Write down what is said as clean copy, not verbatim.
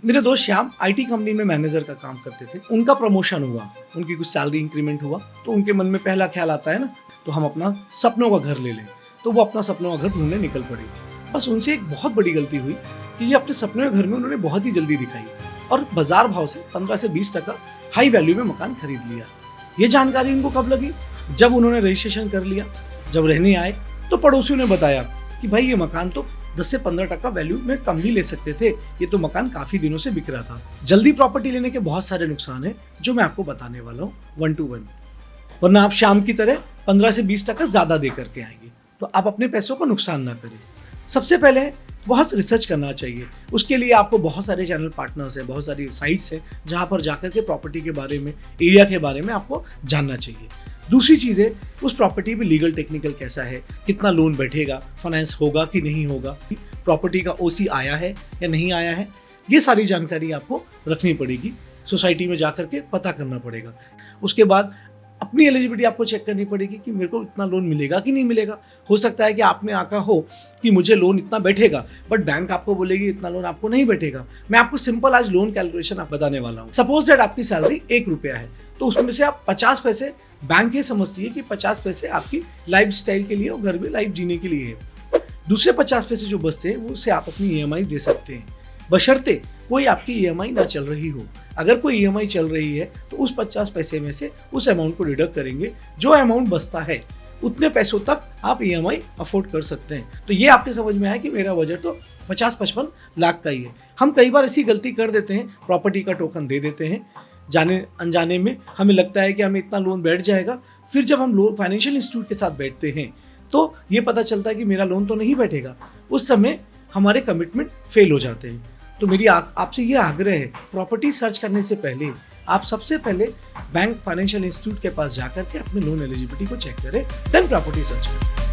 मेरे दोस्त Shyam IT company में मैनेजर का काम करते थे। उनका प्रमोशन हुआ, उनकी कुछ सैलरी इंक्रीमेंट हुआ, तो उनके मन में पहला ख्याल आता है ना, तो हम अपना सपनों का घर ले लें। तो वो अपना सपनों का घर ढूंढने निकल पड़े। बस उनसे एक बहुत बड़ी गलती हुई कि ये अपने सपनों के घर में उन्होंने बहुत ही जल्दी दिखाई और बाजार भाव से 15 से 20% हाई वैल्यू में मकान खरीद लिया। ये जानकारी उनको कब लगी? जब उन्होंने रजिस्ट्रेशन कर लिया। जब रहने आए तो पड़ोसियों ने बताया कि भाई ये मकान तो 10 से 15% वैल्यू में कम भी ले सकते थे, ये तो मकान काफी दिनों से बिक रहा था। जल्दी प्रॉपर्टी लेने के बहुत सारे नुकसान हैं जो मैं आपको बताने वाला हूँ 1 to 1, वरना आप शाम की तरह 15 से 20% ज्यादा दे करके आएंगे। तो आप अपने पैसों को नुकसान ना करें। सबसे पहले बहुत रिसर्च करना चाहिए। उसके लिए आपको बहुत सारे चैनल पार्टनर्स हैं, बहुत सारी साइट्स हैं जहाँ पर जाकर के प्रॉपर्टी के बारे में, एरिया के बारे में आपको जानना चाहिए। दूसरी चीज़ है उस प्रॉपर्टी में लीगल टेक्निकल कैसा है, कितना लोन बैठेगा, फाइनेंस होगा कि नहीं होगा, प्रॉपर्टी का ओसी आया है या नहीं आया है, ये सारी जानकारी आपको रखनी पड़ेगी। सोसाइटी में जाकर के पता करना पड़ेगा। उसके बाद अपनी एलिजिबिलिटी आपको चेक करनी पड़ेगी कि मेरे को इतना लोन मिलेगा कि नहीं मिलेगा। हो सकता है कि आपने आका हो कि मुझे लोन इतना बैठेगा, बट बैंक आपको बोलेगी इतना लोन आपको नहीं बैठेगा। मैं आपको सिंपल आज लोन कैलकुलेशन आप बताने वाला हूँ। सपोज दैट आपकी सैलरी 1 रुपया है, तो उसमें से आप 50 पैसे बैंक ये समझती है कि 50 पैसे आपकी लाइफ स्टाइल के लिए और घर में लाइफ जीने के लिए है। दूसरे 50 पैसे जो बचते हैं वो उससे आप अपनी EMI दे सकते हैं, बशर्ते कोई आपकी EMI ना चल रही हो। अगर कोई EMI चल रही है तो उस 50 पैसे में से उस अमाउंट को डिडक्ट करेंगे। जो अमाउंट बचता है उतने पैसों तक आप EMI अफोर्ड कर सकते हैं। तो ये आपके समझ में आया कि मेरा बजट तो 50-55 लाख का ही है। हम कई बार ऐसी गलती कर देते हैं, प्रॉपर्टी का टोकन दे देते हैं जाने अनजाने में। हमें लगता है कि हमें इतना लोन बैठ जाएगा, फिर जब हम लोन फाइनेंशियल इंस्टीट्यूट के साथ बैठते हैं तो ये पता चलता है कि मेरा लोन तो नहीं बैठेगा। उस समय हमारे कमिटमेंट फेल हो जाते हैं। तो मेरी आपसे ये आग्रह है, प्रॉपर्टी सर्च करने से पहले आप सबसे पहले बैंक फाइनेंशियल इंस्टीट्यूट के पास जाकर के अपने लोन एलिजिबिलिटी को चेक करें, देन प्रॉपर्टी सर्च करें।